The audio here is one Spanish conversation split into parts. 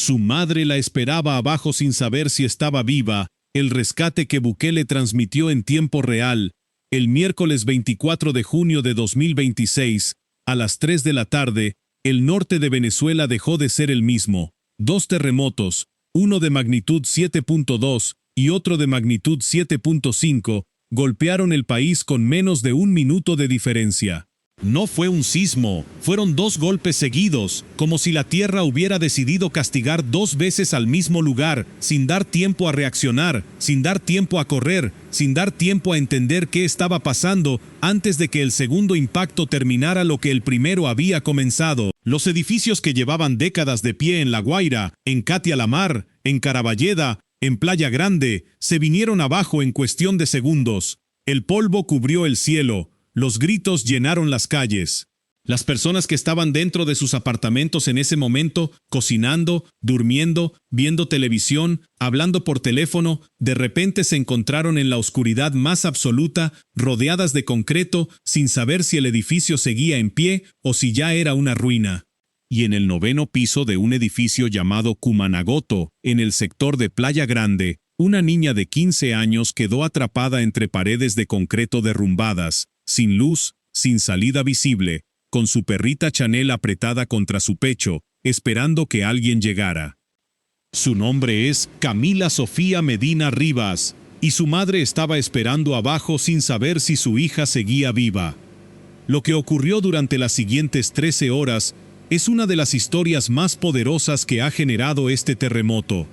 Su madre la esperaba abajo sin saber si estaba viva. El rescate que Bukele transmitió en tiempo real, el miércoles 24 de junio de 2026, a las 3 de la tarde, el norte de Venezuela dejó de ser el mismo. Dos terremotos, uno de magnitud 7.2 y otro de magnitud 7.5, golpearon el país con menos de un minuto de diferencia. No fue un sismo, fueron dos golpes seguidos, como si la Tierra hubiera decidido castigar dos veces al mismo lugar, sin dar tiempo a reaccionar, sin dar tiempo a correr, sin dar tiempo a entender qué estaba pasando antes de que el segundo impacto terminara lo que el primero había comenzado. Los edificios que llevaban décadas de pie en La Guaira, en Catia la Mar, en Caraballeda, en Playa Grande, se vinieron abajo en cuestión de segundos. El polvo cubrió el cielo. Los gritos llenaron las calles. Las personas que estaban dentro de sus apartamentos en ese momento, cocinando, durmiendo, viendo televisión, hablando por teléfono, de repente se encontraron en la oscuridad más absoluta, rodeadas de concreto, sin saber si el edificio seguía en pie o si ya era una ruina. Y en el 9º piso de un edificio llamado Cumanagoto, en el sector de Playa Grande, una niña de 15 años quedó atrapada entre paredes de concreto derrumbadas, sin luz, sin salida visible, con su perrita Chanel apretada contra su pecho, esperando que alguien llegara. Su nombre es Camila Sofía Medina Rivas, y su madre estaba esperando abajo sin saber si su hija seguía viva. Lo que ocurrió durante las siguientes 13 horas es una de las historias más poderosas que ha generado este terremoto.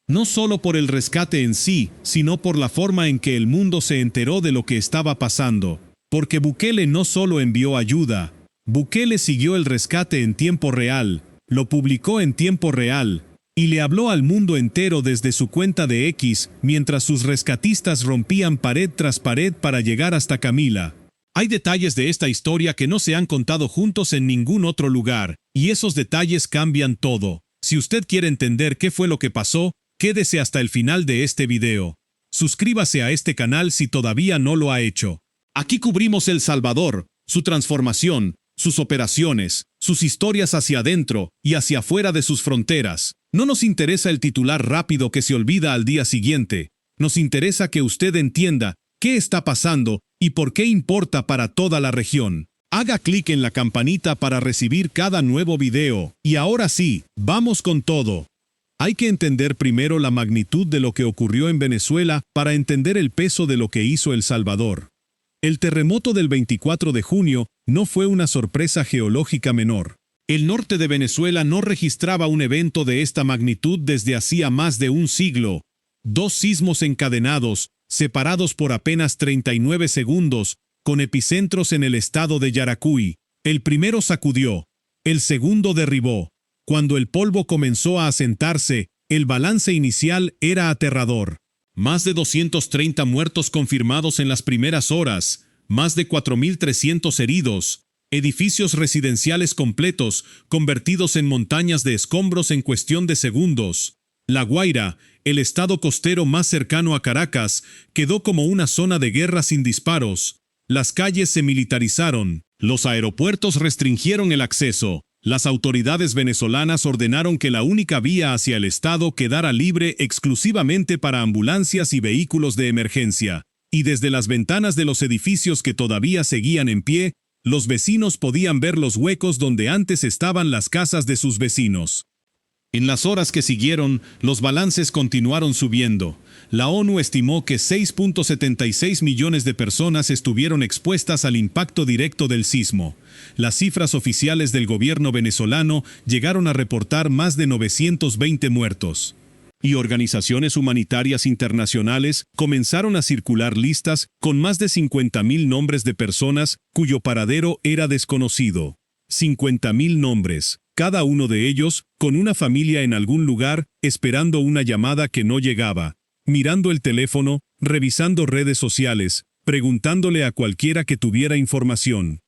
No solo por el rescate en sí, sino por la forma en que el mundo se enteró de lo que estaba pasando. Porque Bukele no solo envió ayuda, Bukele siguió el rescate en tiempo real, lo publicó en tiempo real, y le habló al mundo entero desde su cuenta de X, mientras sus rescatistas rompían pared tras pared para llegar hasta Camila. Hay detalles de esta historia que no se han contado juntos en ningún otro lugar, y esos detalles cambian todo. Si usted quiere entender qué fue lo que pasó, quédese hasta el final de este video. Suscríbase a este canal si todavía no lo ha hecho. Aquí cubrimos El Salvador, su transformación, sus operaciones, sus historias hacia adentro y hacia afuera de sus fronteras. No nos interesa el titular rápido que se olvida al día siguiente. Nos interesa que usted entienda qué está pasando y por qué importa para toda la región. Haga clic en la campanita para recibir cada nuevo video. Y ahora sí, vamos con todo. Hay que entender primero la magnitud de lo que ocurrió en Venezuela para entender el peso de lo que hizo El Salvador. El terremoto del 24 de junio no fue una sorpresa geológica menor. El norte de Venezuela no registraba un evento de esta magnitud desde hacía más de un siglo. Dos sismos encadenados, separados por apenas 39 segundos, con epicentros en el estado de Yaracuy. El primero sacudió, el segundo derribó. Cuando el polvo comenzó a asentarse, el balance inicial era aterrador. Más de 230 muertos confirmados en las primeras horas, más de 4.300 heridos, edificios residenciales completos convertidos en montañas de escombros en cuestión de segundos. La Guaira, el estado costero más cercano a Caracas, quedó como una zona de guerra sin disparos. Las calles se militarizaron, los aeropuertos restringieron el acceso. Las autoridades venezolanas ordenaron que la única vía hacia el estado quedara libre exclusivamente para ambulancias y vehículos de emergencia. Y desde las ventanas de los edificios que todavía seguían en pie, los vecinos podían ver los huecos donde antes estaban las casas de sus vecinos. En las horas que siguieron, los balances continuaron subiendo. La ONU estimó que 6.76 millones de personas estuvieron expuestas al impacto directo del sismo. Las cifras oficiales del gobierno venezolano llegaron a reportar más de 920 muertos. Y organizaciones humanitarias internacionales comenzaron a circular listas con más de 50.000 nombres de personas cuyo paradero era desconocido. 50.000 nombres, cada uno de ellos con una familia en algún lugar esperando una llamada que no llegaba, mirando el teléfono, revisando redes sociales, preguntándole a cualquiera que tuviera información.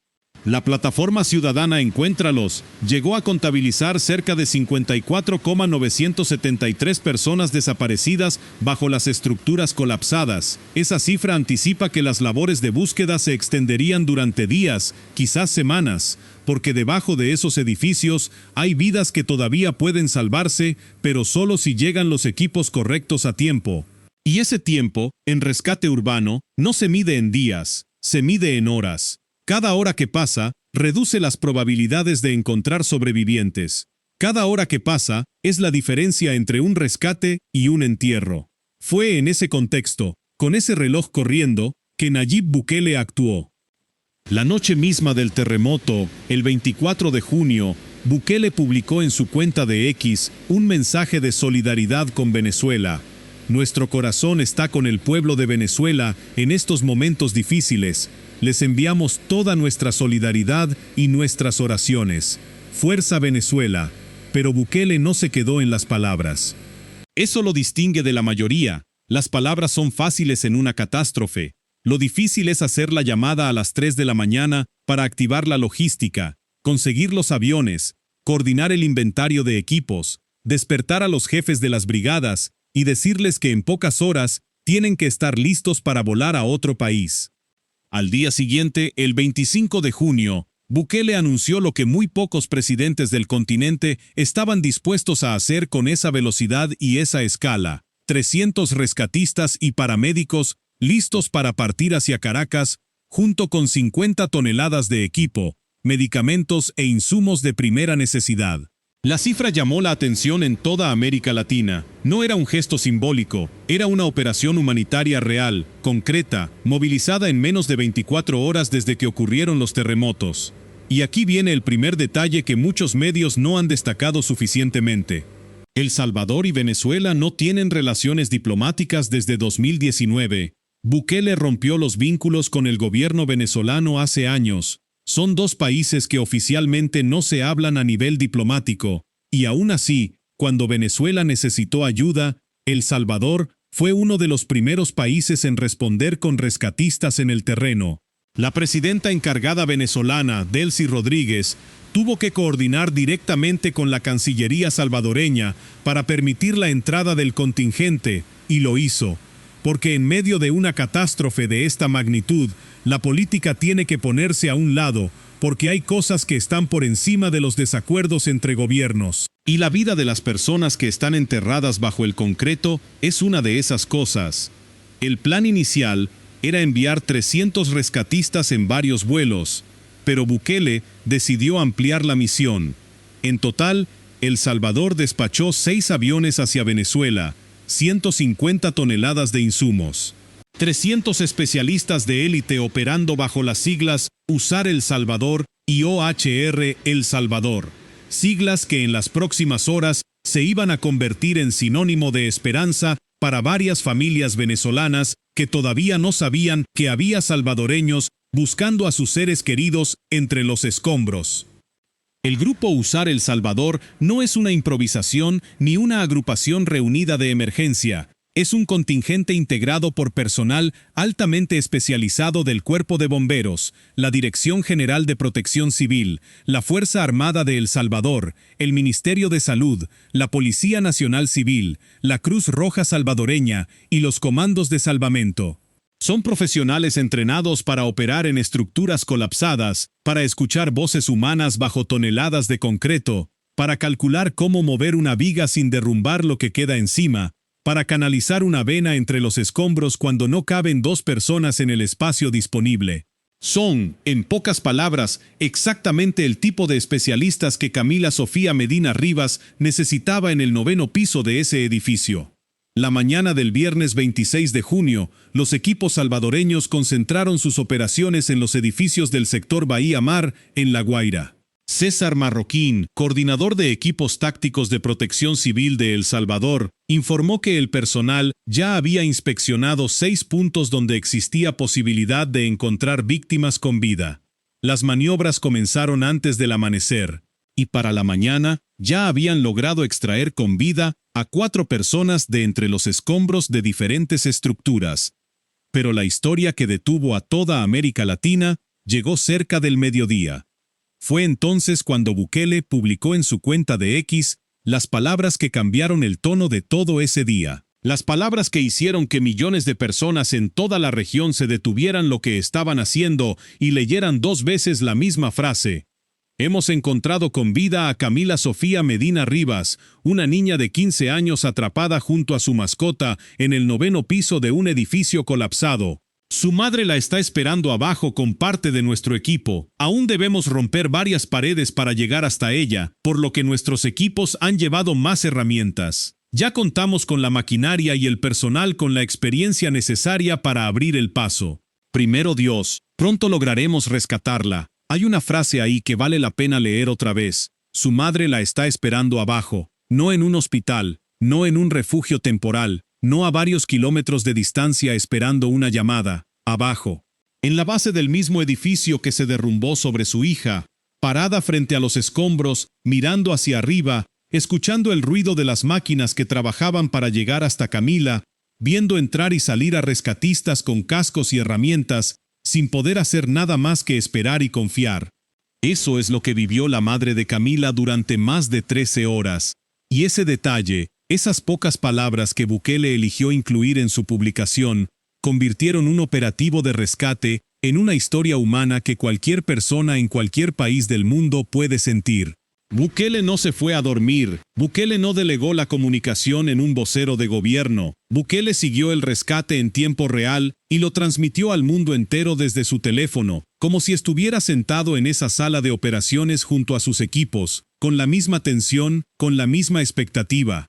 La plataforma ciudadana Encuéntralos llegó a contabilizar cerca de 54,973 personas desaparecidas bajo las estructuras colapsadas. Esa cifra anticipa que las labores de búsqueda se extenderían durante días, quizás semanas, porque debajo de esos edificios hay vidas que todavía pueden salvarse, pero solo si llegan los equipos correctos a tiempo. Y ese tiempo, en rescate urbano, no se mide en días, se mide en horas. Cada hora que pasa, reduce las probabilidades de encontrar sobrevivientes. Cada hora que pasa, es la diferencia entre un rescate y un entierro. Fue en ese contexto, con ese reloj corriendo, que Nayib Bukele actuó. La noche misma del terremoto, el 24 de junio, Bukele publicó en su cuenta de X un mensaje de solidaridad con Venezuela. Nuestro corazón está con el pueblo de Venezuela en estos momentos difíciles. Les enviamos toda nuestra solidaridad y nuestras oraciones. Fuerza Venezuela. Pero Bukele no se quedó en las palabras. Eso lo distingue de la mayoría. Las palabras son fáciles en una catástrofe. Lo difícil es hacer la llamada a las 3 de la mañana para activar la logística, conseguir los aviones, coordinar el inventario de equipos, despertar a los jefes de las brigadas y decirles que en pocas horas tienen que estar listos para volar a otro país. Al día siguiente, el 25 de junio, Bukele anunció lo que muy pocos presidentes del continente estaban dispuestos a hacer con esa velocidad y esa escala. 300 rescatistas y paramédicos listos para partir hacia Caracas, junto con 50 toneladas de equipo, medicamentos e insumos de primera necesidad. La cifra llamó la atención en toda América Latina. No era un gesto simbólico, era una operación humanitaria real, concreta, movilizada en menos de 24 horas desde que ocurrieron los terremotos. Y aquí viene el primer detalle que muchos medios no han destacado suficientemente. El Salvador y Venezuela no tienen relaciones diplomáticas desde 2019. Bukele rompió los vínculos con el gobierno venezolano hace años. Son dos países que oficialmente no se hablan a nivel diplomático, y aún así, cuando Venezuela necesitó ayuda, El Salvador fue uno de los primeros países en responder con rescatistas en el terreno. La presidenta encargada venezolana, Delcy Rodríguez, tuvo que coordinar directamente con la Cancillería salvadoreña para permitir la entrada del contingente, y lo hizo. Porque en medio de una catástrofe de esta magnitud, la política tiene que ponerse a un lado, porque hay cosas que están por encima de los desacuerdos entre gobiernos. Y la vida de las personas que están enterradas bajo el concreto es una de esas cosas. El plan inicial era enviar 300 rescatistas en varios vuelos, pero Bukele decidió ampliar la misión. En total, El Salvador despachó 6 aviones hacia Venezuela, 150 toneladas de insumos. 300 especialistas de élite operando bajo las siglas USAR El Salvador y OHR El Salvador, siglas que en las próximas horas se iban a convertir en sinónimo de esperanza para varias familias venezolanas que todavía no sabían que había salvadoreños buscando a sus seres queridos entre los escombros. El grupo USAR El Salvador no es una improvisación ni una agrupación reunida de emergencia. Es un contingente integrado por personal altamente especializado del Cuerpo de Bomberos, la Dirección General de Protección Civil, la Fuerza Armada de El Salvador, el Ministerio de Salud, la Policía Nacional Civil, la Cruz Roja Salvadoreña y los Comandos de Salvamento. Son profesionales entrenados para operar en estructuras colapsadas, para escuchar voces humanas bajo toneladas de concreto, para calcular cómo mover una viga sin derrumbar lo que queda encima, para canalizar una vena entre los escombros cuando no caben 2 personas en el espacio disponible. Son, en pocas palabras, exactamente el tipo de especialistas que Camila Sofía Medina Rivas necesitaba en el 9º piso de ese edificio. La mañana del viernes 26 de junio, los equipos salvadoreños concentraron sus operaciones en los edificios del sector Bahía Mar, en La Guaira. César Marroquín, coordinador de equipos tácticos de protección civil de El Salvador, informó que el personal ya había inspeccionado 6 puntos donde existía posibilidad de encontrar víctimas con vida. Las maniobras comenzaron antes del amanecer, y para la mañana ya habían logrado extraer con vida a 4 personas de entre los escombros de diferentes estructuras. Pero la historia que detuvo a toda América Latina llegó cerca del mediodía. Fue entonces cuando Bukele publicó en su cuenta de X las palabras que cambiaron el tono de todo ese día. Las palabras que hicieron que millones de personas en toda la región se detuvieran lo que estaban haciendo y leyeran 2 veces la misma frase. Hemos encontrado con vida a Camila Sofía Medina Rivas, una niña de 15 años atrapada junto a su mascota en el 9º piso de un edificio colapsado. Su madre la está esperando abajo con parte de nuestro equipo. Aún debemos romper varias paredes para llegar hasta ella, por lo que nuestros equipos han llevado más herramientas. Ya contamos con la maquinaria y el personal con la experiencia necesaria para abrir el paso. Primero Dios, pronto lograremos rescatarla. Hay una frase ahí que vale la pena leer otra vez. Su madre la está esperando abajo, no en un hospital, no en un refugio temporal, no a varios kilómetros de distancia esperando una llamada, abajo. En la base del mismo edificio que se derrumbó sobre su hija, parada frente a los escombros, mirando hacia arriba, escuchando el ruido de las máquinas que trabajaban para llegar hasta Camila, viendo entrar y salir a rescatistas con cascos y herramientas, sin poder hacer nada más que esperar y confiar. Eso es lo que vivió la madre de Camila durante más de 13 horas. Y ese detalle, esas pocas palabras que Bukele eligió incluir en su publicación, convirtieron un operativo de rescate en una historia humana que cualquier persona en cualquier país del mundo puede sentir. Bukele no se fue a dormir. Bukele no delegó la comunicación en un vocero de gobierno. Bukele siguió el rescate en tiempo real y lo transmitió al mundo entero desde su teléfono, como si estuviera sentado en esa sala de operaciones junto a sus equipos, con la misma tensión, con la misma expectativa.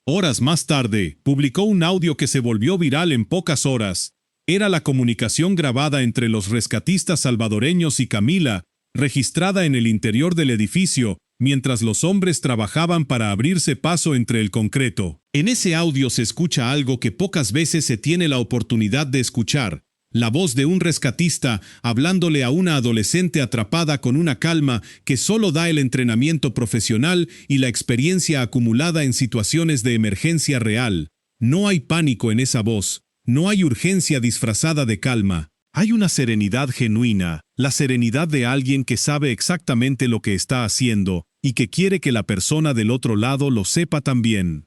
Horas más tarde, publicó un audio que se volvió viral en pocas horas. Era la comunicación grabada entre los rescatistas salvadoreños y Camila, registrada en el interior del edificio, mientras los hombres trabajaban para abrirse paso entre el concreto. En ese audio se escucha algo que pocas veces se tiene la oportunidad de escuchar: la voz de un rescatista hablándole a una adolescente atrapada con una calma que solo da el entrenamiento profesional y la experiencia acumulada en situaciones de emergencia real. No hay pánico en esa voz, no hay urgencia disfrazada de calma. Hay una serenidad genuina, la serenidad de alguien que sabe exactamente lo que está haciendo y que quiere que la persona del otro lado lo sepa también.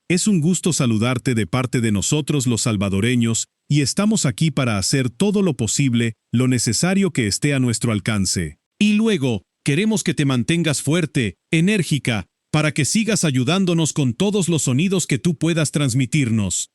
Es un gusto saludarte de parte de nosotros los salvadoreños, y estamos aquí para hacer todo lo posible, lo necesario que esté a nuestro alcance. Y luego, queremos que te mantengas fuerte, enérgica, para que sigas ayudándonos con todos los sonidos que tú puedas transmitirnos.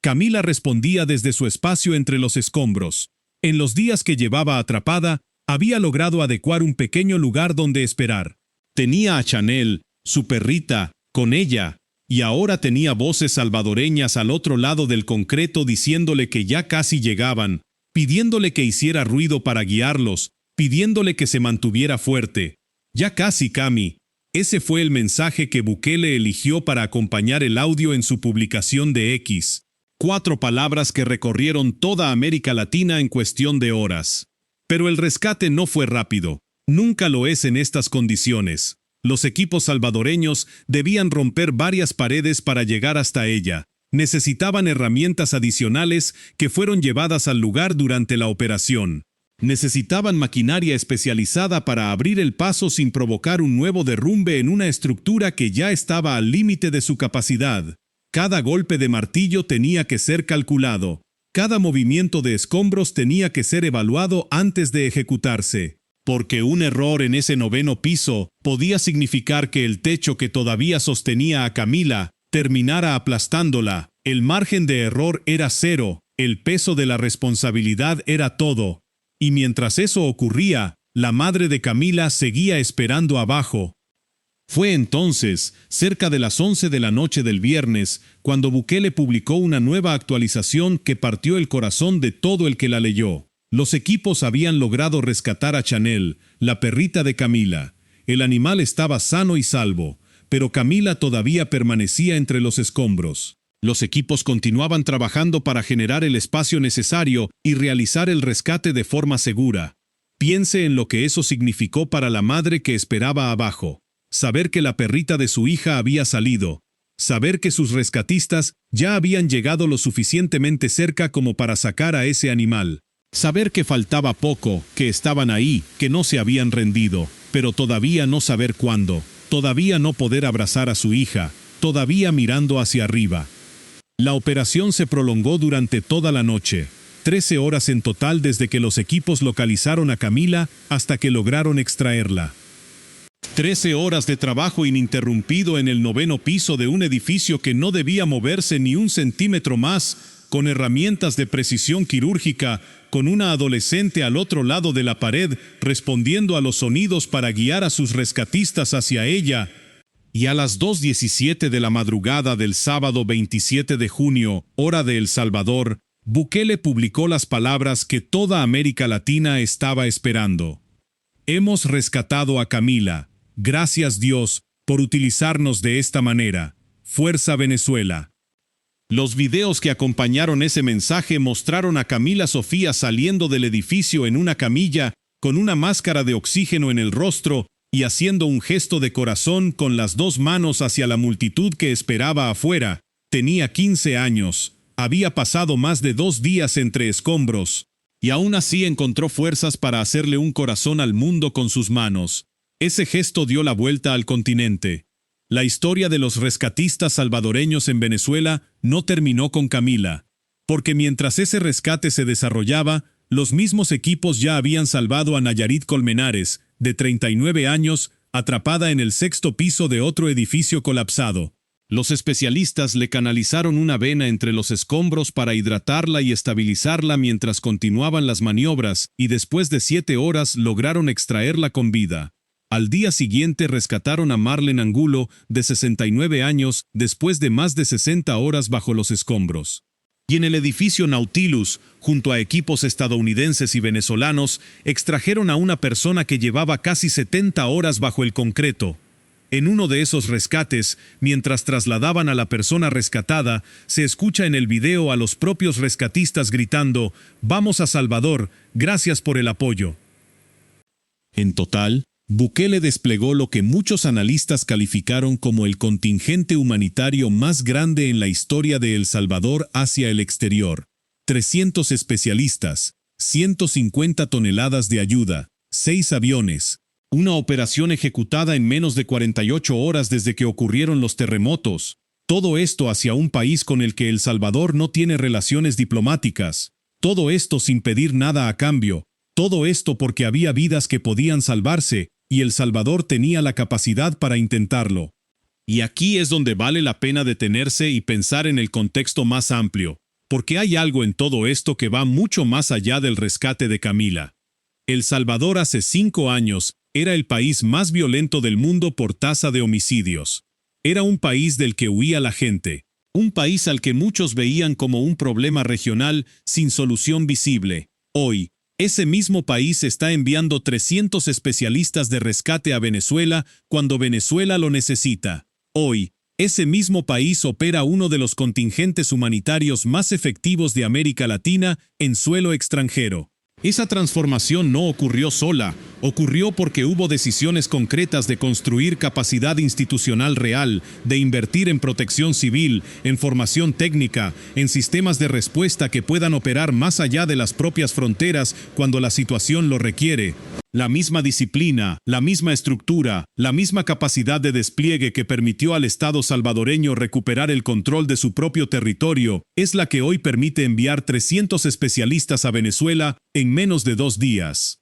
Camila respondía desde su espacio entre los escombros. En los días que llevaba atrapada, había logrado adecuar un pequeño lugar donde esperar. Tenía a Chanel, su perrita, con ella, y ahora tenía voces salvadoreñas al otro lado del concreto diciéndole que ya casi llegaban, pidiéndole que hiciera ruido para guiarlos, pidiéndole que se mantuviera fuerte. Ya casi, Cami. Ese fue el mensaje que Bukele eligió para acompañar el audio en su publicación de X. 4 palabras que recorrieron toda América Latina en cuestión de horas. Pero el rescate no fue rápido. Nunca lo es en estas condiciones. Los equipos salvadoreños debían romper varias paredes para llegar hasta ella. Necesitaban herramientas adicionales que fueron llevadas al lugar durante la operación. Necesitaban maquinaria especializada para abrir el paso sin provocar un nuevo derrumbe en una estructura que ya estaba al límite de su capacidad. Cada golpe de martillo tenía que ser calculado. Cada movimiento de escombros tenía que ser evaluado antes de ejecutarse. Porque un error en ese 9º piso podía significar que el techo que todavía sostenía a Camila terminara aplastándola. El margen de error era 0, el peso de la responsabilidad era todo. Y mientras eso ocurría, la madre de Camila seguía esperando abajo. Fue entonces, cerca de las 11 de la noche del viernes, cuando Bukele publicó una nueva actualización que partió el corazón de todo el que la leyó. Los equipos habían logrado rescatar a Chanel, la perrita de Camila. El animal estaba sano y salvo, pero Camila todavía permanecía entre los escombros. Los equipos continuaban trabajando para generar el espacio necesario y realizar el rescate de forma segura. Piense en lo que eso significó para la madre que esperaba abajo. Saber que la perrita de su hija había salido. Saber que sus rescatistas ya habían llegado lo suficientemente cerca como para sacar a ese animal. Saber que faltaba poco, que estaban ahí, que no se habían rendido, pero todavía no saber cuándo, todavía no poder abrazar a su hija, todavía mirando hacia arriba. La operación se prolongó durante toda la noche, 13 horas en total desde que los equipos localizaron a Camila hasta que lograron extraerla. 13 horas de trabajo ininterrumpido en el 9º piso de un edificio que no debía moverse ni un centímetro más, con herramientas de precisión quirúrgica, con una adolescente al otro lado de la pared respondiendo a los sonidos para guiar a sus rescatistas hacia ella. Y a las 2:17 de la madrugada del sábado 27 de junio, hora de El Salvador, Bukele publicó las palabras que toda América Latina estaba esperando. Hemos rescatado a Camila. Gracias Dios por utilizarnos de esta manera. Fuerza Venezuela. Los videos que acompañaron ese mensaje mostraron a Camila Sofía saliendo del edificio en una camilla, con una máscara de oxígeno en el rostro y haciendo un gesto de corazón con las 2 manos hacia la multitud que esperaba afuera. Tenía 15 años, había pasado más de 2 días entre escombros, y aún así encontró fuerzas para hacerle un corazón al mundo con sus manos. Ese gesto dio la vuelta al continente. La historia de los rescatistas salvadoreños en Venezuela no terminó con Camila, porque mientras ese rescate se desarrollaba, los mismos equipos ya habían salvado a Nayarit Colmenares, de 39 años, atrapada en el 6º piso de otro edificio colapsado. Los especialistas le canalizaron una vena entre los escombros para hidratarla y estabilizarla mientras continuaban las maniobras, y después de 7 horas lograron extraerla con vida. Al día siguiente rescataron a Marlene Angulo, de 69 años, después de más de 60 horas bajo los escombros. Y en el edificio Nautilus, junto a equipos estadounidenses y venezolanos, extrajeron a una persona que llevaba casi 70 horas bajo el concreto. En uno de esos rescates, mientras trasladaban a la persona rescatada, se escucha en el video a los propios rescatistas gritando: «Vamos a Salvador, gracias por el apoyo». En total, Bukele desplegó lo que muchos analistas calificaron como el contingente humanitario más grande en la historia de El Salvador hacia el exterior. 300 especialistas, 150 toneladas de ayuda, 6 aviones. Una operación ejecutada en menos de 48 horas desde que ocurrieron los terremotos. Todo esto hacia un país con el que El Salvador no tiene relaciones diplomáticas. Todo esto sin pedir nada a cambio. Todo esto porque había vidas que podían salvarse, y El Salvador tenía la capacidad para intentarlo. Y aquí es donde vale la pena detenerse y pensar en el contexto más amplio, porque hay algo en todo esto que va mucho más allá del rescate de Camila. El Salvador hace 5 años era el país más violento del mundo por tasa de homicidios. Era un país del que huía la gente, un país al que muchos veían como un problema regional sin solución visible. Hoy, ese mismo país está enviando 300 especialistas de rescate a Venezuela cuando Venezuela lo necesita. Hoy, ese mismo país opera uno de los contingentes humanitarios más efectivos de América Latina en suelo extranjero. Esa transformación no ocurrió sola, ocurrió porque hubo decisiones concretas de construir capacidad institucional real, de invertir en protección civil, en formación técnica, en sistemas de respuesta que puedan operar más allá de las propias fronteras cuando la situación lo requiere. La misma disciplina, la misma estructura, la misma capacidad de despliegue que permitió al Estado salvadoreño recuperar el control de su propio territorio, es la que hoy permite enviar 300 especialistas a Venezuela en menos de 2 días.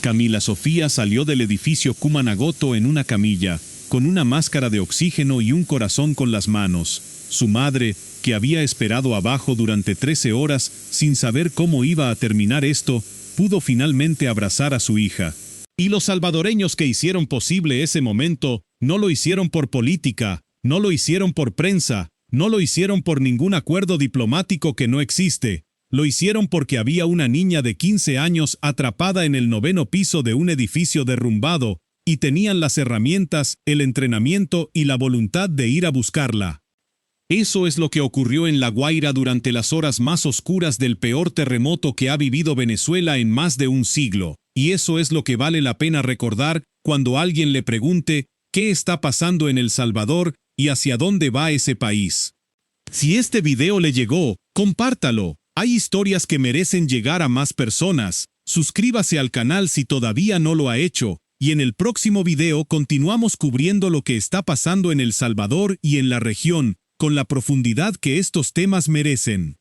Camila Sofía salió del edificio Kumanagoto en una camilla, con una máscara de oxígeno y un corazón con las manos. Su madre, que había esperado abajo durante 13 horas sin saber cómo iba a terminar esto, pudo finalmente abrazar a su hija. Y los salvadoreños que hicieron posible ese momento, no lo hicieron por política, no lo hicieron por prensa, no lo hicieron por ningún acuerdo diplomático que no existe. Lo hicieron porque había una niña de 15 años atrapada en el 9º piso de un edificio derrumbado, y tenían las herramientas, el entrenamiento y la voluntad de ir a buscarla. Eso es lo que ocurrió en La Guaira durante las horas más oscuras del peor terremoto que ha vivido Venezuela en más de un siglo, y eso es lo que vale la pena recordar cuando alguien le pregunte qué está pasando en El Salvador y hacia dónde va ese país. Si este video le llegó, compártalo. Hay historias que merecen llegar a más personas. Suscríbase al canal si todavía no lo ha hecho, y en el próximo video continuamos cubriendo lo que está pasando en El Salvador y en la región, con la profundidad que estos temas merecen.